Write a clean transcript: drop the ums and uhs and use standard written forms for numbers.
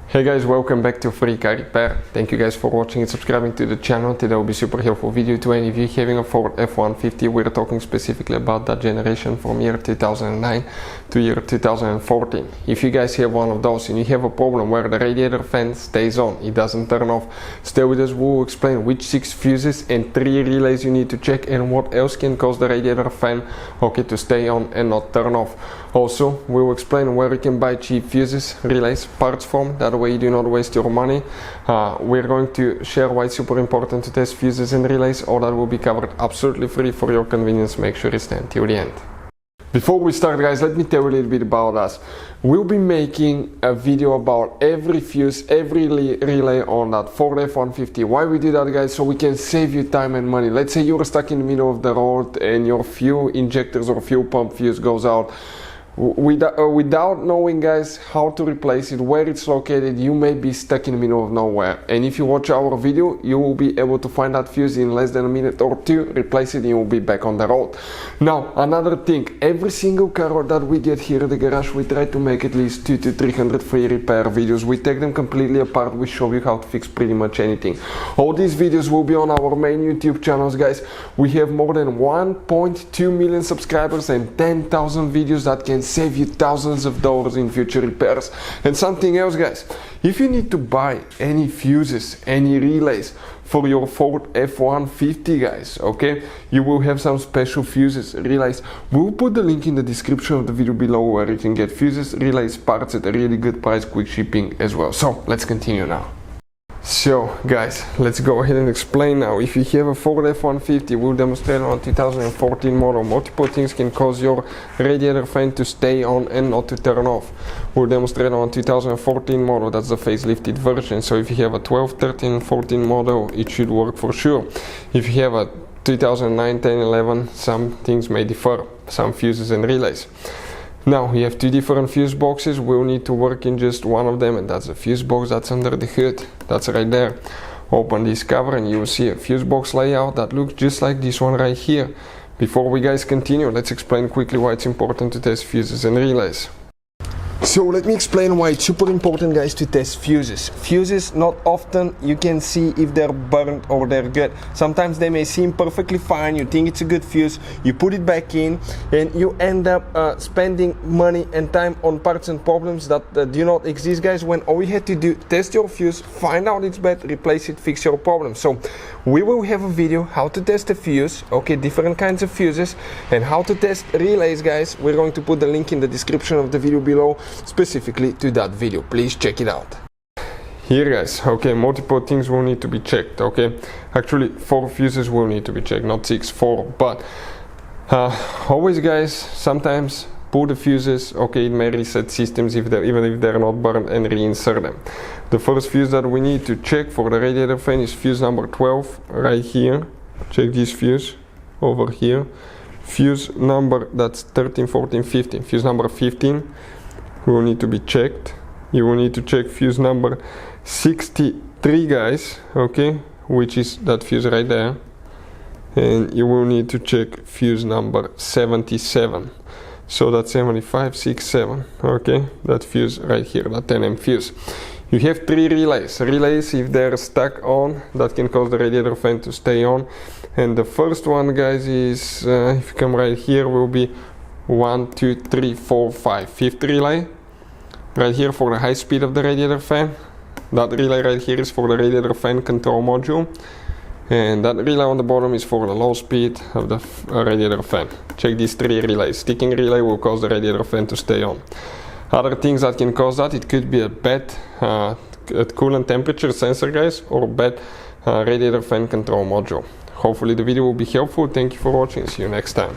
Hey guys, welcome back to Free Car Repair. Thank you guys for watching and subscribing to the channel. Today will be super helpful video to any of you having a Ford F-150. We're talking specifically about that generation from year 2009 to year 2014. If you guys have one of those and you have a problem where the radiator fan stays on, it doesn't turn off, stay with us. We'll explain which 6 fuses and 3 relays you need to check and what else can cause the radiator fan to stay on and not turn off. Also, we will explain where you can buy cheap fuses, relays, parts from. That way you do not waste your money. We're going to share why it's super important to test fuses and relays. All that will be covered absolutely free for your convenience. Make sure you stay until the end. Before we start, guys, let me tell you a little bit about us. We'll be making a video about every fuse, every relay on that Ford F-150. Why we do that, guys? So we can save you time and money. Let's say you're stuck in the middle of the road and your fuel injectors or fuel pump fuse goes out. Without knowing, guys, how to replace it, where it's located, you may be stuck in the middle of nowhere. And if you watch our video, you will be able to find that fuse in less than a minute or two, replace it, and you will be back on the road. Now, another thing, every single car that we get here at the garage, we try to make at least 200 to 300 free repair videos. We take them completely apart. We show you how to fix pretty much anything. All these videos will be on our main YouTube channels, guys. We have more than 1.2 million subscribers and 10,000 videos that can save you thousands of dollars in future repairs. And something else, guys, if you need to buy any fuses, any relays for your Ford F-150, guys, you will have some special fuses, relays. We'll put the link in the description of the video below where you can get fuses, relays, parts at a really good price, quick shipping as well. So let's continue now. So guys, let's go ahead and explain now. If you have a Ford F-150, we'll demonstrate on 2014 model. Multiple things can cause your radiator fan to stay on and not to turn off. We'll demonstrate on 2014 model, that's the facelifted version. So if you have a 12, 13, 14 model, it should work for sure. If you have a 2009, 10, 11, some things may differ, some fuses and relays. Now we have 2 different fuse boxes. We'll need to work in just one of them, and that's the fuse box that's under the hood. That's right there. Open this cover and you will see a fuse box layout that looks just like this one right here. Before we guys continue, let's explain quickly why it's important to test fuses and relays. So let me explain why it's super important, guys, to test fuses. Fuses, not often you can see if they're burnt or they're good. Sometimes they may seem perfectly fine, you think it's a good fuse, you put it back in and you end up spending money and time on parts and problems that do not exist, guys, when all you had to do, test your fuse, find out it's bad, replace it, fix your problem. So we will have a video how to test a fuse, different kinds of fuses, and how to test relays, guys. We're going to put the link in the description of the video below specifically to that video. Please check it out. Here, guys, multiple things will need to be checked. Actually 4 fuses will need to be checked, not 6, 4, but always, guys, sometimes pull the fuses, it may reset systems even if they're not burned, and reinsert them. The first fuse that we need to check for the radiator fan is fuse number 12 right here. Check this fuse over here. Fuse number, that's 13, 14, 15. Fuse number 15 will need to be checked. You will need to check fuse number 63, guys, which is that fuse right there. And you will need to check fuse number 77. So that's 75, 6, 7, that fuse right here, that 10M fuse. You have 3 relays. Relays, if they're stuck on, that can cause the radiator fan to stay on. And the first one, guys, is, if you come right here, will be 1, 2, 3, 4, 5. 5th relay, right here for the high speed of the radiator fan. That relay right here is for the radiator fan control module. And that relay on the bottom is for the low speed of the radiator fan. Check these 3 relays. Sticking relay will cause the radiator fan to stay on. Other things that can cause that, it could be a bad coolant temperature sensor, guys, or bad radiator fan control module. Hopefully the video will be helpful. Thank you for watching. See you next time.